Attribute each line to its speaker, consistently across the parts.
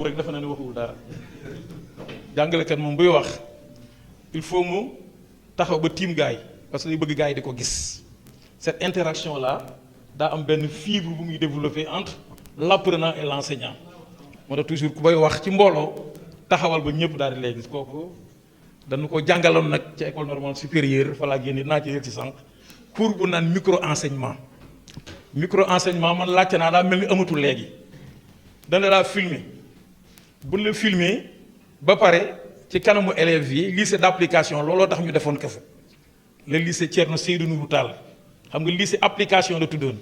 Speaker 1: rek dafa na ne waxul dara jàngalekat moom buy wax il faut mu taxaw ba tiim gaay parce que day bëgg gaay di ko gis cette interaction là daa am benn fibre bu muy développer entre l'apprenant et l'enseignant moo tax toujours ku bay wax ci mbooloo taxawal ba ñëpp daal di lay gis kooku dañu ko jàngaloon nag ci école normale supérieure fa laa génne naa ci yëg ci sànq cours bu naan micro enseignement man laajte naa daa mel ni amatul léegi dana daa filmer bu la filmer ba pare ci kanamu élèves yi lycée d'application looloo tax ñu defoon ko fa le lycée Thierno Seydou Nourou Tall xam nga lycée application la tuddoon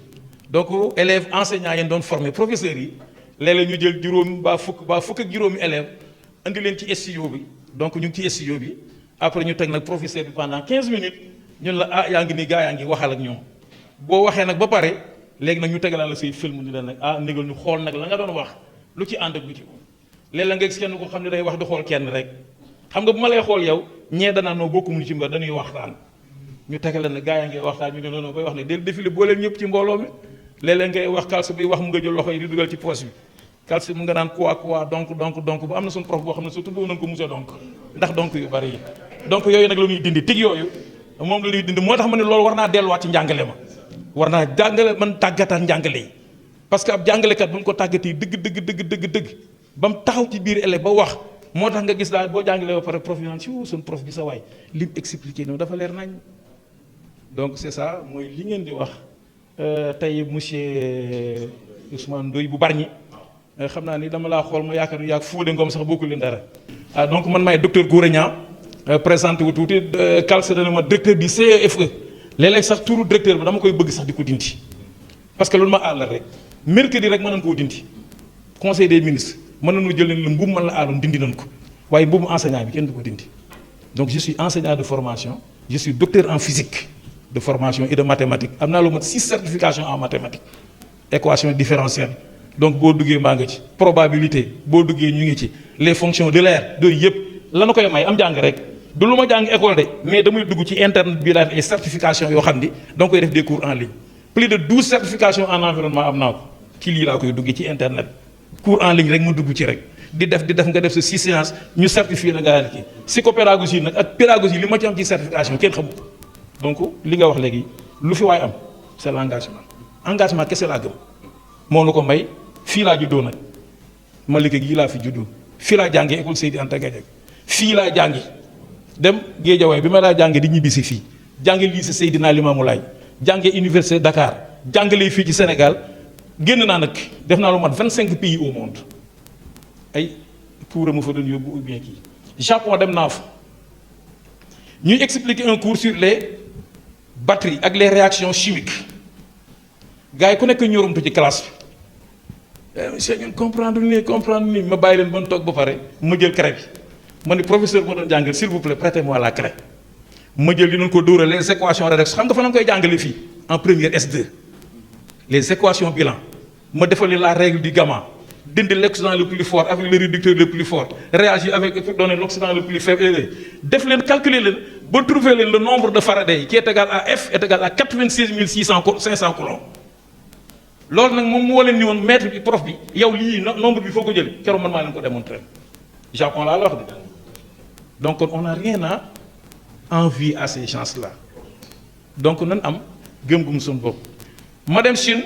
Speaker 1: donc élèves enseignants yi doon formé professeurs yi léeg-léeg ñu jël juróom baa fukk ak juróomi élèves andi leen ci studio bi donc ñu ngi ci studio bi après ñu teg nag professeur bi pendant 15 minutes ñun la ah yaa ngi nii gaa yaa ngi waxal ak ñoom boo waxee nag ba pare léegi nag ñu tegalal la say film ni la nag ah ndigal ñu xool nag la nga doon wax lu ci ànd ak lu ci léeg-léeg nga gis kenn ko xam ne day wax di xool kenn rek xam nga bu ma lay xool yow ñee danaa noo bokkumu ci mbir dañuy waxtaan ñu tegalal nag gaa yaa ngi waxtaan ñu ne noonu koy wax ne del défilé boo leen ñëpp ci mbooloo mi léeg-léeg ngay wax kalsu bi wax mu nga jël loxo yi di dugal ci poche bi kalsu mu nga naan quoi donc bu am na suñu prof boo xam ne surtout doo nañ ko monsieur donc ndax donc yu bari yi donc yooyu nag la ñuy dindi tig yooyu moom la ñuy dindi moo tax ma ne loolu war naa delluwaat ci njàngale ma war naa jàngale man tàggataat njàngale yi parce que ab jàngalekat bu mu ko tàggatee dëgg ba mu taxaw ci biir élève ba wax moo tax nga gis daal boo jàngalee ba pare prof yi naan si suñu prof bi sa waay li mu expliqué noonu dafa leer nañ donc c'est ça mooy li ngeen di wax tey monsieur Ousmane Ndoye bu Bargny xam naa ni dama laa xool ma yaakaar ni yaa Fodé Ngom sax bokkul leen dara ah donc man maay docteur Gora Niang présenté wu tuuti calce dana ma directeur du CEFE léeg-léeg sax turu directeur bi dama koy bëgg sax di ko dindi parce que loolu ma àllal rek mercredi rek mën nañ koo dindi conseil des ministres mën nañu jël leen la mbubu man la aaloon dindi nañ ko waaye mbubu enseignant bi kenn du ko dindi donc je suis enseignant de formation je suis docteur en physique de formation et de mathématiques am naa lu mat 6 certifications en mathématiques équation différentielle donc boo duggee maa nga ci probabilité boo duggee ñu ngi ci les fonctions de l'air yooyu yëpp lanu koy may am jàng rek du lu ma jàng école de mais damay dugg ci internet bi daal ay certifications yoo xam ni danga koy def des cours en ligne plus de 12 certifications en environnement am naa ko ci lii laa koy duggee ci internet cours en ligne rek mu dugg ci rek di def nga def sa 6 séances ñu certifié la nga kii psychopédagogie nag ak pédagogie li ma ci am ci certification kenn xamu ko donc li nga wax léegi lu fi waay am c'est engagement kese laa gëm moo nu ko may fii laa juddoo nag Malika gii laa fi juddoo fii laa jàngee école Seydi Anta Gadiaga fii laa jàngi dem Guédiawaye bi ma laa jàngee di ñibbisi fii jànge lycée Seydina Limamou Laye jànge université Dakar jàngalee fii ci Sénégal génn naa nag def naa lu mat 25 pays au monde ay cours ma fa doon yóbbu ou bien kii Japon dem naa fa ñuy expliquer un cours sur les batteries ak les réactions chimiques gars yi ku nekk ñorumtu ci classe bi monsieur ñun comprendre ni ma bàyyi leen ba toog ba pare ma jël craie bi ma ne professeur moo doon jàngal s'il vous plaît prêtez-moi la craie ma jël li doon ko dóoral les équations rédox xam nga fa la koy jàngale fii en première S2 les équations bilan ma defal la règle du gamma dindi l'oxydant le plus fort avec le réducteur le plus fort réagir avec pour donner l'oxydant le plus faible def leen calculer leen ba trouver leen le nombre de Faraday qui est égal à F est égal à 96 500 coulombs loolu nag moom moo leen ni woon maître bi prof bi yow lii nombre bi foo ko jëlee keroog man maa leen ko démontrer Japon laa la wax de donc on n'a rien à envier à ces gens-là donc nan am gëm-gëm suñu bopp ma dem Chine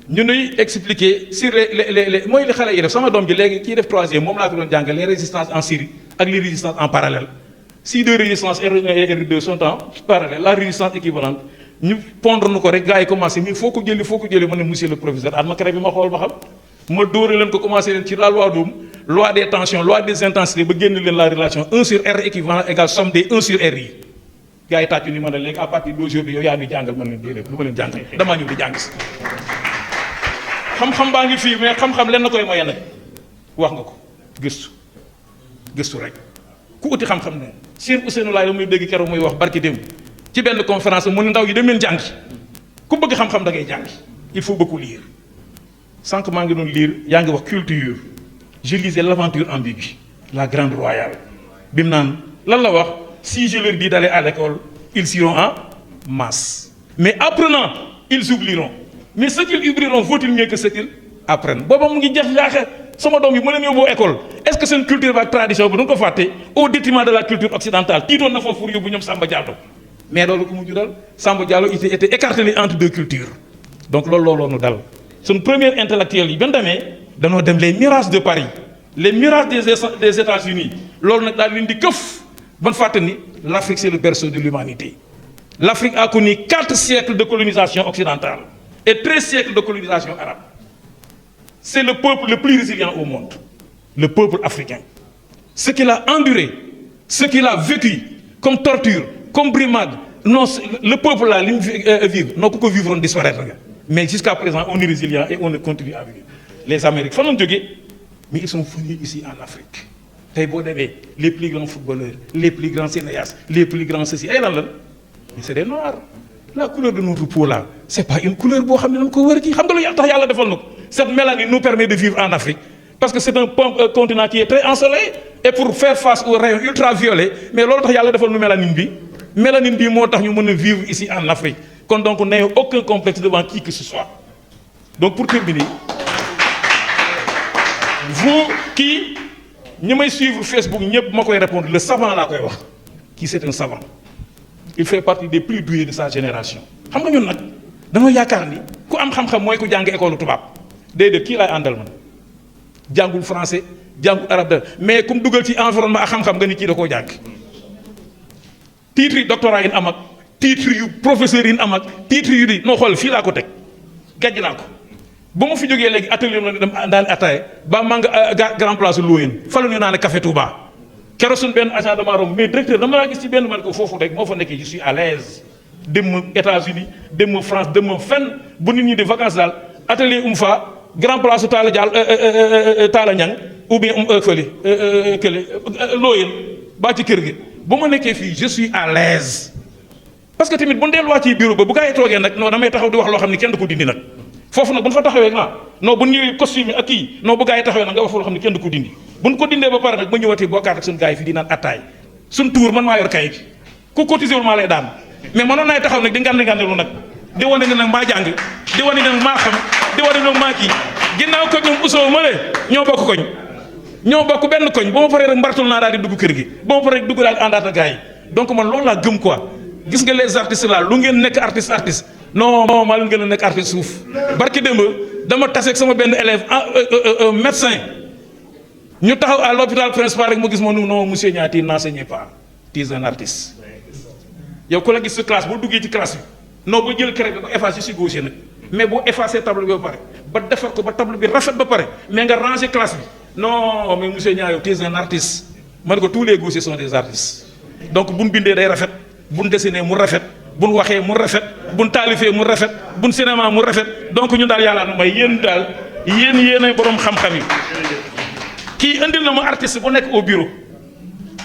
Speaker 1: ñu nuy expliquer sur les mooy li xale yi def sama doom ji léegi kii def troisième moom laa ko doon jàngal les résistances en série ak les résistances en parallèle si deux résistances R1 et R2 sont en parallèle la résistance équivalente ñu pondre nu ko rek gars yi commencé mais foo ko jëli ma ne monsieur le professeur at ma craie bi ma xool ba xam ma dóore leen ko commencé leen ci la loi d'Ohm loi des tensions loi des intensités ba génn leen la relation 1 sur R équivalent égale somme des 1 sur R yi gars yi tàccu ni ma ne léegi à partir d'aujourd'hui yow yaa ngi jàngal man leen déedéet lu ma leen jàngal damaa ñëw di jàng si xam-xam baa ngi fii mais xam-xam leen na koy moye nag wax nga ko gëstu rek ku uti xam-xam ne Cheikh Ousseynou Laye la muy dégg keroog muy wax barki démb ci benn conférence mu ne ndaw yi dem leen jàngi ku bëgg xam-xam da ngay jàngi il faut beaucoup lire sànq maa ngi doon lire yaa ngi wax culture je lisais l'aventure ambiguë la grande royale bi mu naan lan la wax si je leur dis d'aller à l'école ils iront en masse mais apprenant ils oublieront mais ce qu'ils oublieront vaut-il mieux que ce qu'ils apprennent booba mu ngi jeex jaaxe sama doom yi ma leen yóbboo école est-ce que seen culture ak tradition bi du ko fàtte au détriment de la culture occidentale tiitoon na foofu pour yóbbu ñoom Samba Diallo mais loolu ko mujj dal Samba Diallo il était écartelé entre deux cultures donc looloo nu dal suñ première intellectuel yi ben demee danoo dem les mirages de Paris les mirages des États-Unis loolu nag daal leen di këf ban fàtte ni l'Afrique c'est le berceau de l'humanité. L'Afrique a connu 4 siècles de colonisation occidentale et 13 siècles de colonisation arabe. C'est le peuple le plus résilient au monde, le peuple africain. Ce qu'il a enduré, ce qu'il a vécu comme torture, comme brimade, non, le peuple là, vivre, non, qu'on vivre, on disparaître. Mais jusqu'à présent, on est résilient et on continue à vivre. Les Américains, mais ils sont venus ici en Afrique. Les plus grands footballeurs, les plus grands cinéastes, les plus grands ceci. Et là, mais c'est des noirs. La couleur de notre peau là, c'est pas une couleur bo xamné ko wër ki xam nga lu tax yalla defal nako. Cette mélanine nous permet de vivre en Afrique parce que c'est un continent qui est très ensoleillé et pour faire face aux rayons ultraviolets, mais lolu tax yalla defal nu mélanine bi mo tax ñu mëna vivre ici en Afrique. Kon donc n'ayez aucun complexe devant qui que ce soit. Donc pour terminer, vous qui ñi may suivre Facebook ñepp makoy répondre le savant la koy wax. Qui c'est un savant. Il fait partie des plus doués de sa génération. Xam nga ñun nag dañoo yaakaar ni ku am xam-xam mooy ku jàng école tubaab déedéet kii laay àndal man jàngul français jàngul arabe mais ku mu dugal ci environnement ak xam-xam nga ni kii da koo jàng. titre yi doctorat yi am ak titre yu professeur yi am ak titre yu di noo xool fii laa ko teg gàjj naa ko ba ma fi jógee léegi atelier la dem daan ataaya ba maa nga grand place Loyenne fa la ñu naan café Touba. Keroog suñ benn agent de marom mais directeur dama laa gis ci benn man ko foofu rek moo fa nekkee je suis à l'aise dem États-Unis dem France dem fenn bu nit ñi di vacances daal atelier fa grand place Talla Dial Talla Niang ou bien fële kële Looyeen baa ci kër gi bu ma nekkee fii je suis à l'aise parce que tamit bu ñu delluwaat ci bureau ba bu gaa yi toogee nag non damay taxaw di wax loo xam ne kenn du ko dindi nag foofu nag bu ñu fa taxawee non bu ñëwee costume ak kii non bu gaa yi taxawee nag nga wax loo xam ne kenn du ko dindi. buñ ko dindee ba pare nag ba ñëwatee bokkaat ak suñu gars yi fi di naan attaay suñ tuur man maa yor kay bi ku cotisé wul maa lay daan mais mënoon naay taxaw nag di ngandelu nag di wane ne nag maa jàng di wane ne nag maa xam di wane ne nag maa kii ginnaaw ko ñoom usoo ma le ñoo bokk koñ ñoo bokk benn koñ ba ma paree rek mbartul naa daal di dugg kër gi ba ma paree rek dugg daal di àndaat ak gars yi donc man loolu laa gëm quoi gis nga les artistes là lu ngeen nekk artiste non maa leen gën a nekk artiste suuf barki démb dama taseeg sama benn élève médecin ñu taxaw à l'hôpital principal rek ma gis ma non monsieur Niati n'enseignez pas tu es un artiste yow ku la gis sa classe boo duggee ci classe bi non ba jël craie bi ba effacé si gaucher nag mais boo effacé table bi ba pare ba defar ko ba table bi rafet ba pare mais nga ranger classe bi non mais monsieur Niang yow tu es un artiste ma ne ko tous les gauchers sont des artistes donc buñ bindee day rafet buñ dessiné mu rafet buñ waxee mu rafet buñ taalifee mu rafet buñ cinéma mu rafet donc ñun daal yàlla na may yéen daal yéenay borom xam-xam yi. kii indil na ma artiste bu nekk au bureau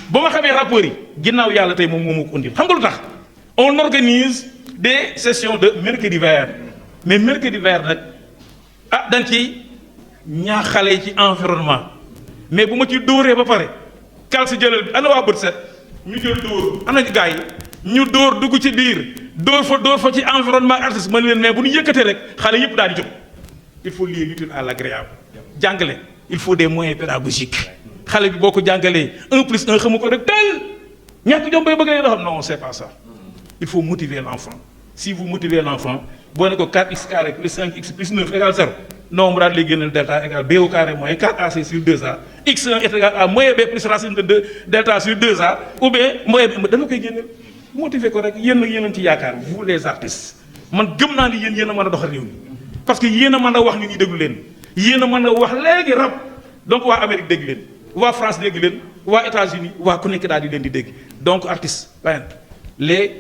Speaker 1: ba ma xamee rappeurs yi ginnaaw yàlla tey moom moo ko indil xam nga lu tax on organise des sessions de mercredi vert mais mercredi vert nag dañ ci ñaax xale yi ci environnement mais bu ma ci dóoree ba pare kal si jëlal bi ana waa bët set ñu jël dóor ana gars yi ñu dóor dugg ci biir dóor fa ci environnement artiste ma ne leen mais bu ñu yëkkatee rek xale yëpp daal di jóg il faut lier l'utile à l'agréable jàngale. Il faut des moyens pédagogiques xale bi boo ko jàngalee 1 plus 1 xamu ko rek tel ñàkk jom bay bëgg a xam non c'est pas ça il faut motiver l'enfant si vous motivez l'enfant boo ne ko 4x carré plus 5x plus 9 égale 0 non mu daal lay génneel delta égale b au carré moins 4ac sur 2a x1 est égal à moins b plus racine de 2 delta sur 2a ou bien moins b dana koy génneel motiver ko rek yéen ci yaakaar vous les artistes man gëm naa ni yéen a mën a doxal réew mi parce que yéen a mën a wax nit ñi déglu leen yéen a mën a wax léegi rab donc waa Amérique dégg leen waa France dégg leen waa États-Unis waa ku nekk daal di leen di dégg donc artistes bayan les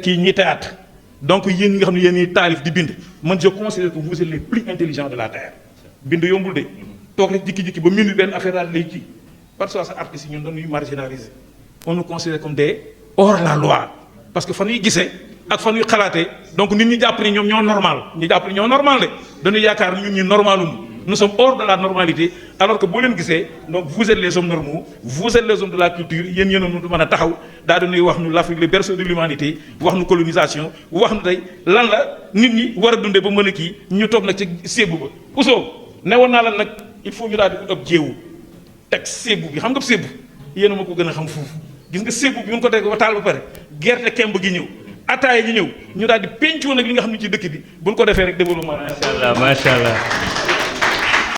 Speaker 1: kii ñi théâtre donc yéen ñi nga xam ne yéen ñi taalif di bind man je considère que vous êtes les plus intelligents de la terre bind yombul de toog rek jikki-jikki ba minute benn affaire daal lay kii parce que sa artistes yi ñun dañuy marginaliser on nous considère comme des hors la loi parce que fa ñuy gisee ak fa ñuy xalaatee donc nit ñi jàpp ni ñoom ñoo normal ñu jàpp ni ñoo normal de dañuy yaakaar ñun ñi normalum nous sommes hors de la normalité alors que boo leen gisee donc vous êtes les hommes normaux vous êtes les hommes de la culture yéen yéen a mën a taxaw daa dañuy wax nu l'Afrique le berceau de l'humanité wax nu colonisation wax nu tey lan la nit ñi war a dundee ba mën a kii ñu toog nag ci séebu ba Ousso ne woon naa la nag il faut ñu daal di ut ab jéewu teg sébu bi xam nga sébu yéen a ma ko gën a xam foofu gis nga sébu bi ñu ko teg ba taal ba pare gerte kemb gi ñëw ataaya ji ñëw ñu daal di pencoo nag li nga xam ne ci dëkk bi buñ ko defee rek développement.
Speaker 2: macha allah macha allah.